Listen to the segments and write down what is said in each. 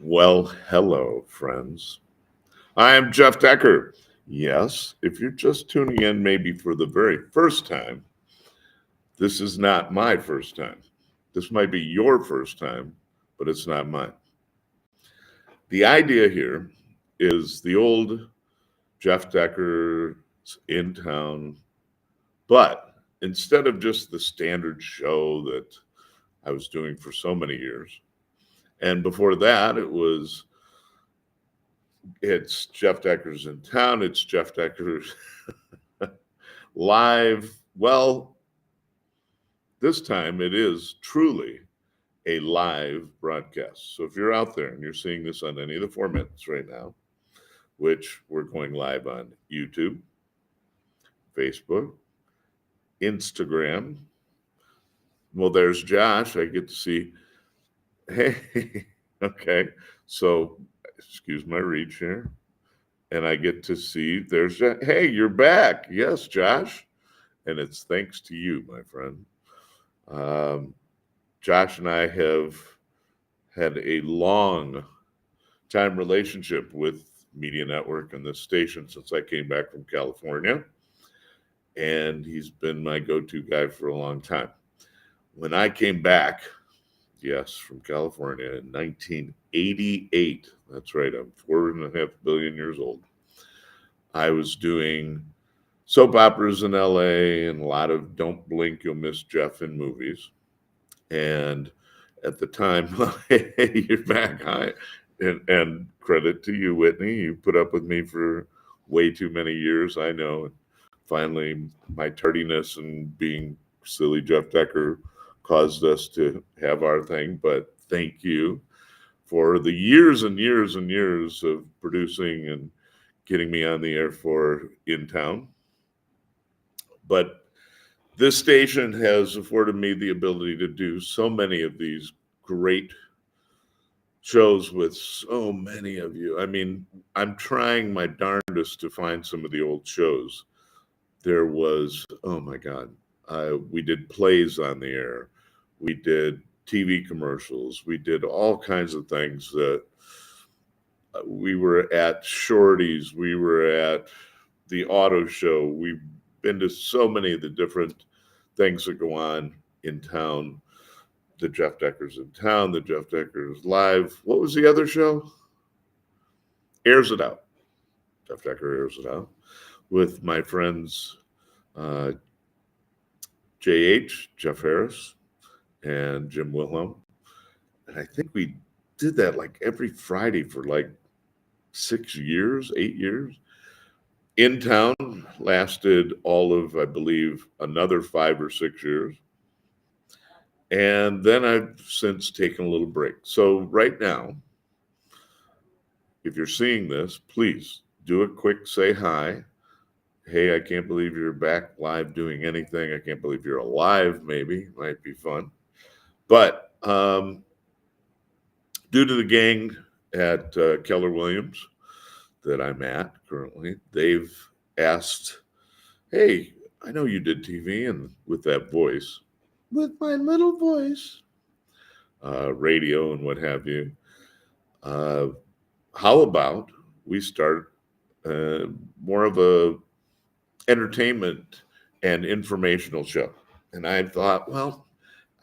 Well, hello, friends. I am Jeff Decker. Yes, if you're just tuning in, maybe for the very first time, this is not my first time. This might be your first time, but it's not mine. The idea here is the old Jeff Decker in town, but instead of just the standard show that I was doing for so many years, and before that, it's Jeff Decker's in town. It's Jeff Decker's live. Well, this time it is truly a live broadcast. So if you're out there and you're seeing this on any of the formats right now, which we're going live on YouTube, Facebook, Instagram. Well, there's Josh. I get to see. Hey, okay. So excuse my reach here. And I get to see there's, hey, you're back. Yes, Josh. And it's thanks to you, my friend. Um, Josh and I have had a long time relationship with Media Network and this station since I came back from California. And he's been my go to guy for a long time. When I came back, yes, from California in 1988, that's right, I'm 4.5 billion years old. I was doing soap operas in LA and a lot of Don't Blink, You'll Miss Jeff in movies. And at the time, hey, you're back. Hi. And credit to you, Whitney. You put up with me for way too many years, I know. Finally, my tardiness and being silly Jeff Decker caused us to have our thing. But thank you for the years and years and years of producing and getting me on the air for In Town. But this station has afforded me the ability to do so many of these great shows with so many of you. I mean, I'm trying my darndest to find some of the old shows. There was, oh my God, we did plays on the air, we did TV commercials, we did all kinds of things that we were at Shorty's, we were at the auto show, we've been to so many of the different things that go on in town. The Jeff Decker's in town, the Jeff Decker's live. What was the other show? Airs It Out. Jeff Decker airs it out with my friends JH, Jeff Harris, and Jim Wilhelm. And I think we did that like every Friday for like 6 years, 8 years. In Town lasted all of, I believe, another 5 or 6 years. And then I've since taken a little break. So right now, if you're seeing this, please do a quick say hi. Hey, I can't believe you're back live doing anything. I can't believe you're alive, maybe. Might be fun. But due to the gang at Keller Williams that I'm at currently, they've asked, hey, I know you did TV and with that voice, with my little voice, radio and what have you. How about we start more of a entertainment and informational show? And I thought, well,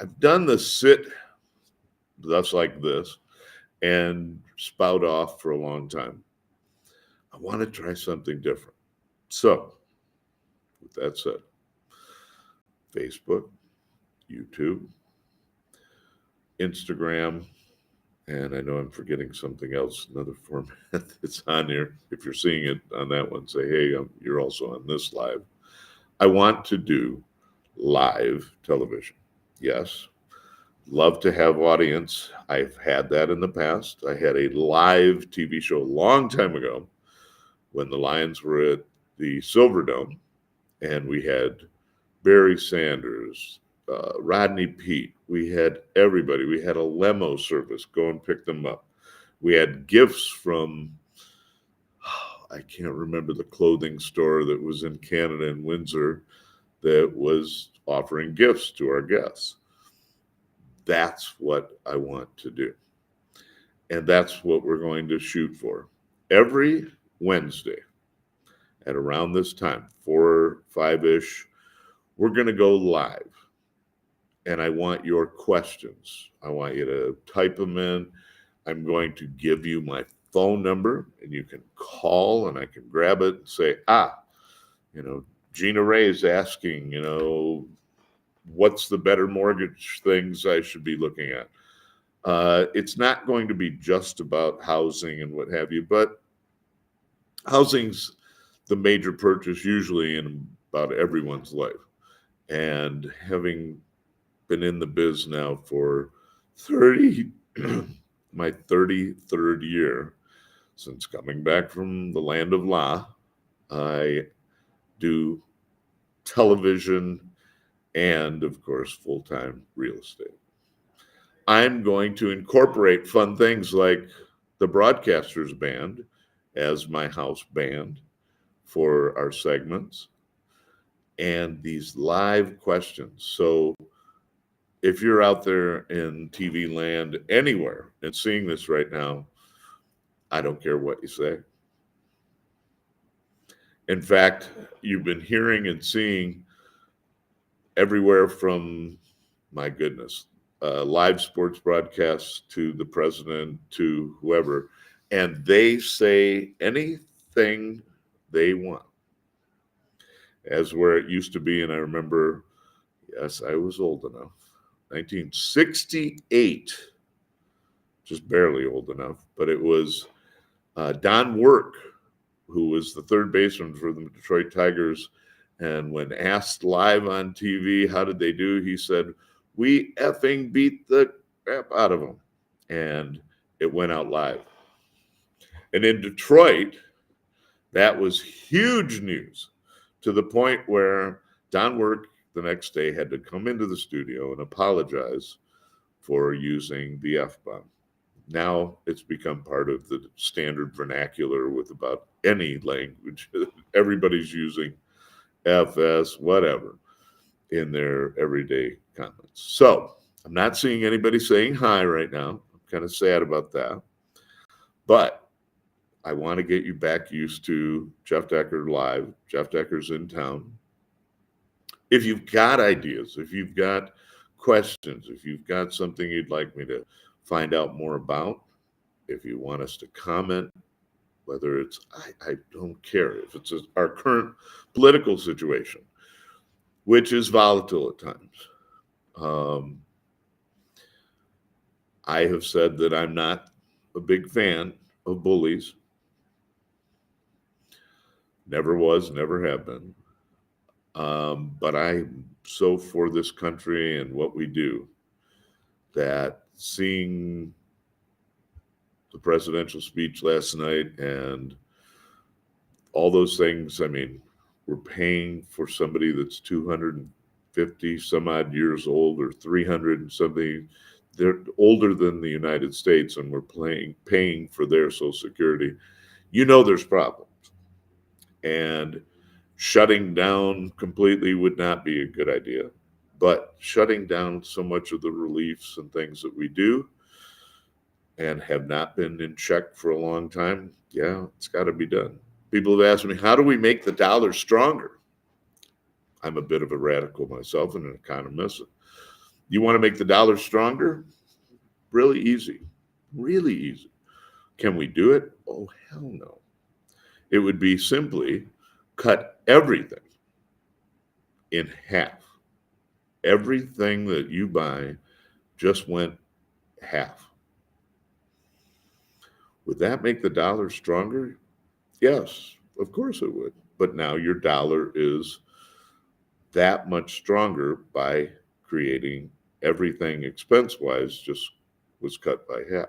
I've done the sit thus like this and spout off for a long time. I want to try something different. So, with that said, Facebook, YouTube, Instagram, and I know I'm forgetting something else, another format that's on here. If you're seeing it on that one, say, hey, you're also on this live. I want to do live television. Yes. Love to have audience. I've had that in the past. I had a live TV show a long time ago when the Lions were at the Silverdome, and we had Barry Sanders, Rodney Peete. We had everybody. We had a limo service go and pick them up. We had gifts from, I can't remember the clothing store that was in Canada in Windsor that was offering gifts to our guests. That's what I want to do. And that's what we're going to shoot for. Every Wednesday at around this time, 4, 5-ish, we're going to go live. And I want your questions. I want you to type them in. I'm going to give you my phone number, and you can call, and I can grab it and say, Gina Ray is asking, what's the better mortgage things I should be looking at? It's not going to be just about housing and what have you, but housing's the major purchase usually in about everyone's life. And having been in the biz now for 30, my 33rd year since coming back from the land of La, I do television and, of course, full-time real estate. I'm going to incorporate fun things like the Broadcasters Band as my house band for our segments and these live questions. So if you're out there in TV land anywhere and seeing this right now, I don't care what you say. In fact, you've been hearing and seeing everywhere from, my goodness, live sports broadcasts to the president to whoever, and they say anything they want. As where it used to be, and I remember, yes, I was old enough, 1968, just barely old enough, but it was Don Work, who was the third baseman for the Detroit Tigers, and when asked live on TV, how did they do? He said, "We effing beat the crap out of them." And it went out live. And in Detroit, that was huge news to the point where Don Work the next day had to come into the studio and apologize for using the F-bomb. Now it's become part of the standard vernacular with about any language. Everybody's using FS, whatever, in their everyday comments. So I'm not seeing anybody saying hi right now. I'm kind of sad about that. But I want to get you back used to Jeff Decker Live. Jeff Decker's in town. If you've got ideas, if you've got questions, if you've got something you'd like me to find out more about, if you want us to comment, whether it's, I don't care, if it's our current political situation, which is volatile at times. I have said that I'm not a big fan of bullies. Never was, never have been. But I'm so for this country and what we do that seeing the presidential speech last night and all those things, I mean, we're paying for somebody that's 250 some odd years old or 300 and something. They're older than the United States, and we're paying for their Social Security. There's problems. And shutting down completely would not be a good idea. But shutting down so much of the reliefs and things that we do and have not been in check for a long time, yeah, it's got to be done. People have asked me, how do we make the dollar stronger? I'm a bit of a radical myself and an economist. You want to make the dollar stronger? Really easy. Really easy. Can we do it? Oh, hell no. It would be simply cut everything in half. Everything that you buy just went half. Would that make the dollar stronger? Yes, of course it would. But now your dollar is that much stronger by creating everything expense-wise just was cut by half.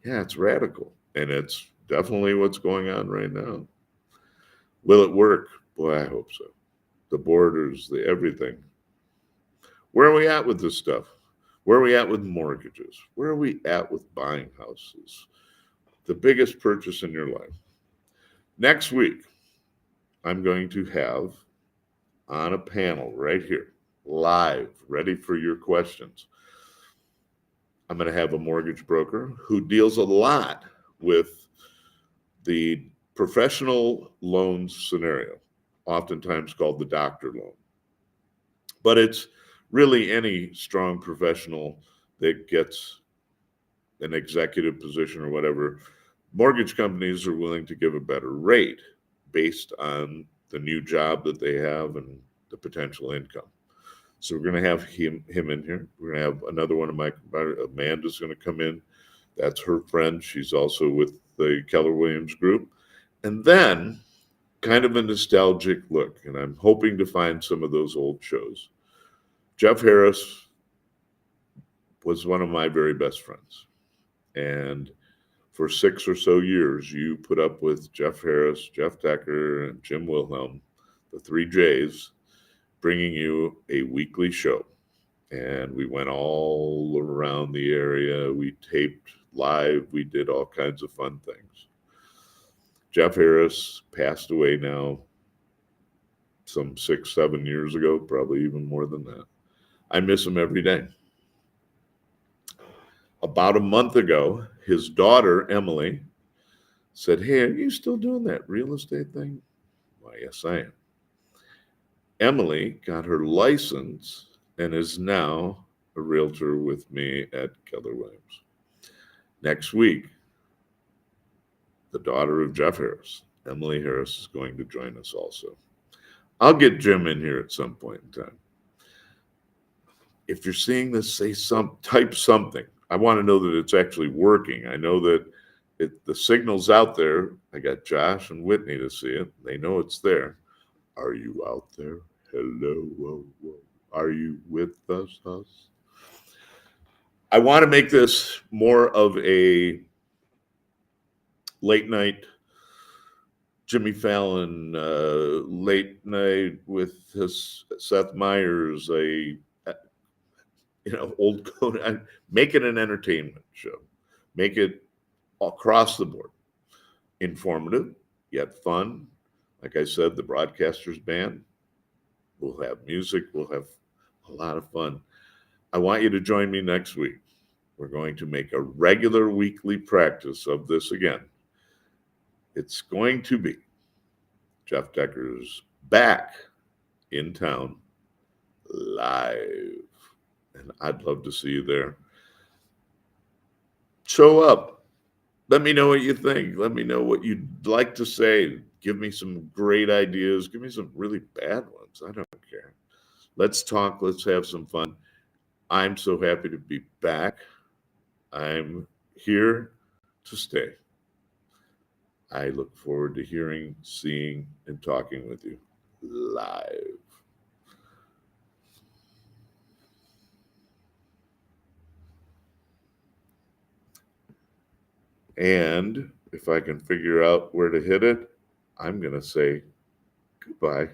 Yeah, it's radical. And it's definitely what's going on right now. Will it work? Boy, I hope so. The borders, the everything. Where are we at with this stuff? Where are we at with mortgages? Where are we at with buying houses? The biggest purchase in your life. Next week, I'm going to have on a panel right here, live, ready for your questions. I'm going to have a mortgage broker who deals a lot with the professional loans scenario, oftentimes called the doctor loan. But it's really any strong professional that gets an executive position or whatever. Mortgage companies are willing to give a better rate based on the new job that they have and the potential income. So we're going to have him in here. We're going to have another one of my Amanda's going to come in. That's her friend. She's also with the Keller Williams Group. And then kind of a nostalgic look, and I'm hoping to find some of those old shows. Jeff Harris was one of my very best friends. And for 6 or so years, you put up with Jeff Harris, Jeff Decker, and Jim Wilhelm, the 3 J's, bringing you a weekly show. And we went all around the area. We taped live. We did all kinds of fun things. Jeff Harris passed away now some 6, 7 years ago, probably even more than that. I miss him every day. About a month ago, his daughter, Emily, said, "Hey, are you still doing that real estate thing?" Why, yes, I am. Emily got her license and is now a realtor with me at Keller Williams. Next week, the daughter of Jeff Harris, Emily Harris, is going to join us also. I'll get Jim in here at some point in time. If you're seeing this, type something. I want to know that it's actually working. I know that the signal's out there. I got Josh and Whitney to see it. They know it's there. Are you out there? Hello, whoa, whoa. Are you with us? I want to make this more of a late night Jimmy Fallon, late night with Seth Meyers, old code. Make it an entertainment show. Make it across the board, informative yet fun. Like I said, the Broadcasters Band. We'll have music. We'll have a lot of fun. I want you to join me next week. We're going to make a regular weekly practice of this again. It's going to be Jeff Decker's back in town live. And I'd love to see you there. Show up. Let me know what you think. Let me know what you'd like to say. Give me some great ideas. Give me some really bad ones. I don't care. Let's talk. Let's have some fun. I'm so happy to be back. I'm here to stay. I look forward to hearing, seeing, and talking with you live. And if I can figure out where to hit it, I'm going to say goodbye.